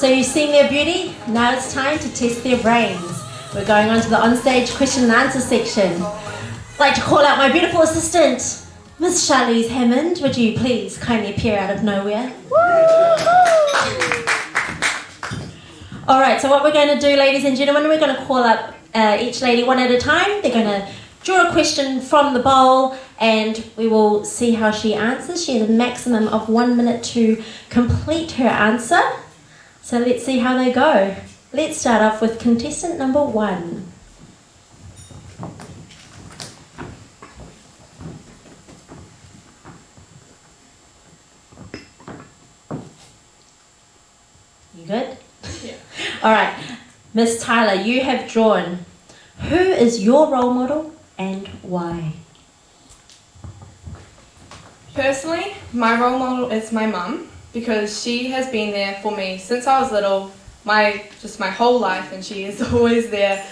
So you've seen their beauty, now it's time to test their brains. We're going on to the onstage question and answer section. I'd like to call out my beautiful assistant, Miss Charlize Hammond. Would you please kindly appear out of nowhere? Alright, so what we're going to do, ladies and gentlemen, we're going to call up each lady one at a time. They're going to draw a question from the bowl and we will see how she answers. She has a maximum of 1 minute to complete her answer. So let's see how they go. Let's start off with contestant number 1. You good? Yeah. Alright, Miss Tyler, you have drawn. Who is your role model and why? Personally, my role model is my mum because she has been there for me since I was little, my whole life, and she is always there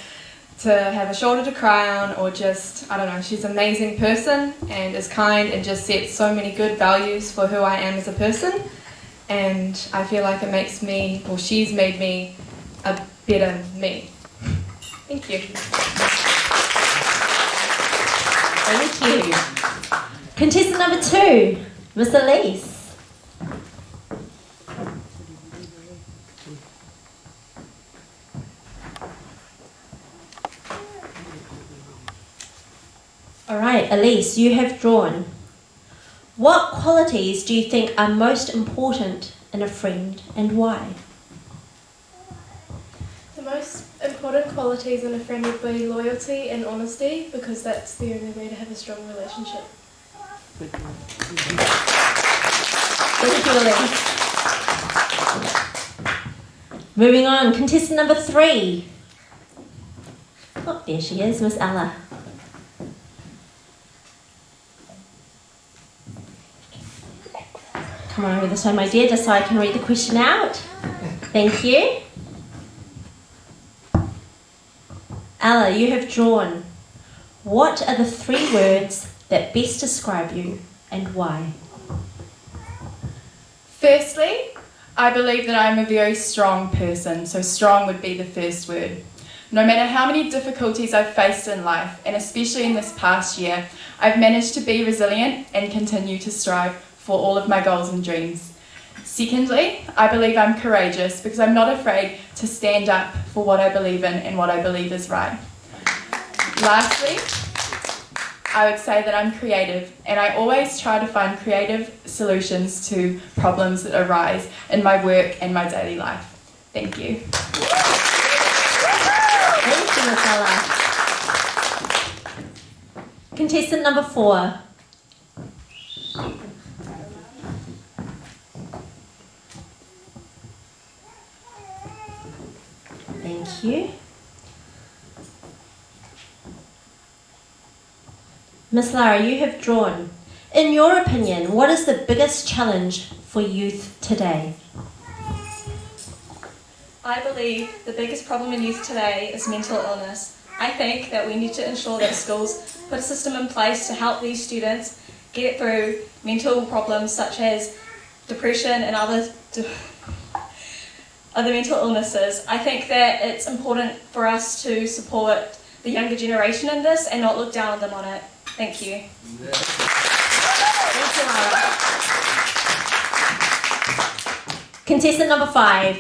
to have a shoulder to cry on or just, I don't know, she's an amazing person and is kind and just sets so many good values for who I am as a person, and I feel like it makes me, or she's made me a better me. Thank you. Thank you. Contestant number 2, Miss Elise. Alright, Elise, you have drawn. What qualities do you think are most important in a friend and why? The most important qualities in a friend would be loyalty and honesty, because that's the only way to have a strong relationship. Thank you, Elise. Moving on, contestant number 3. Oh, there she is, Miss Ella. Come on over this way, my dear, just so I can read the question out. Thank you. Ella, you have drawn. What are the 3 words that best describe you and why? Firstly, I believe that I'm a very strong person, so strong would be the first word. No matter how many difficulties I've faced in life, and especially in this past year, I've managed to be resilient and continue to strive for all of my goals and dreams. Secondly, I believe I'm courageous because I'm not afraid to stand up for what I believe in and what I believe is right. Lastly, I would say that I'm creative, and I always try to find creative solutions to problems that arise in my work and my daily life. Thank you. Thank you, Miss Ella. Contestant number 4. Thank you. Miss Lara, you have drawn. In your opinion, what is the biggest challenge for youth today? I believe the biggest problem in youth today is mental illness. I think that we need to ensure that schools put a system in place to help these students get through mental problems such as depression and other mental illnesses. I think that it's important for us to support the younger generation in this and not look down on them on it. Thank you. Thank you, Lara. Contestant number 5.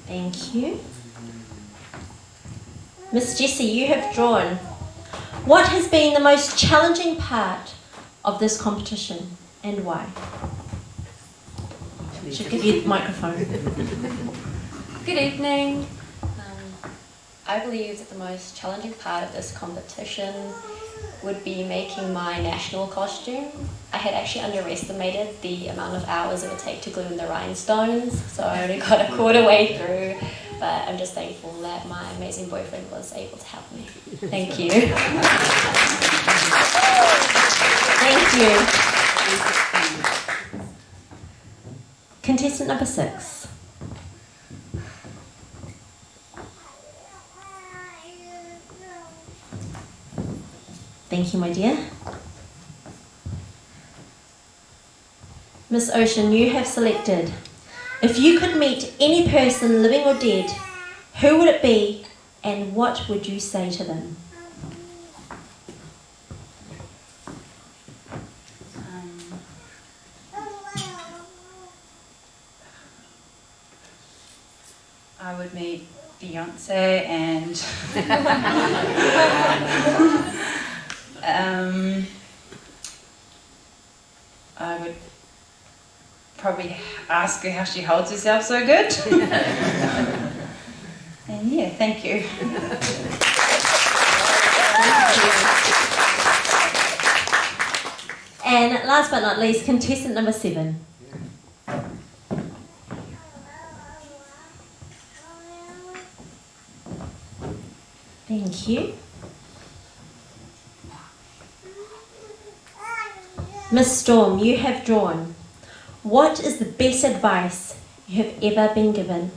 Thank you. Miss Jessie, you have drawn. What has been the most challenging part of this competition and why? I should give you the microphone. Good evening. I believe that the most challenging part of this competition would be making my national costume. I had actually underestimated the amount of hours it would take to glue in the rhinestones, so I only got a quarter way through, but I'm just thankful that my amazing boyfriend was able to help me. Thank you. Thank you. Contestant number 6. Thank you, my dear. Miss Ocean, you have selected. If you could meet any person, living or dead, who would it be and what would you say to them? I would meet Beyonce and I would probably ask her how she holds herself so good. And yeah, thank you. And last but not least, contestant number 7. Thank you. Miss Storm, you have drawn. What is the best advice you have ever been given?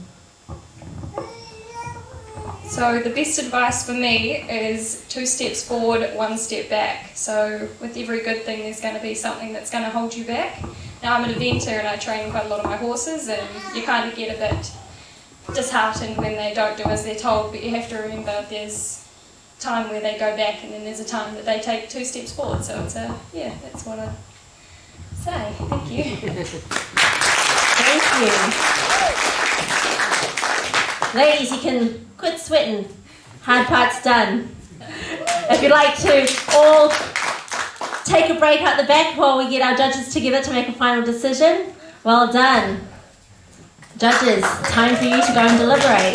So the best advice for me is 2 steps forward, 1 step back. So with every good thing there's going to be something that's going to hold you back. Now I'm an eventer and I train quite a lot of my horses, and you kind of get a bit disheartened when they don't do as they're told, but you have to remember there's time where they go back and then there's a time that they take 2 steps forward. So it's that's what I say. Thank you. Thank you. Ladies, you can quit sweating. Hard part's done. If you'd like to all take a break out the back while we get our judges together to make a final decision, well done. Judges, time for you to go and deliberate.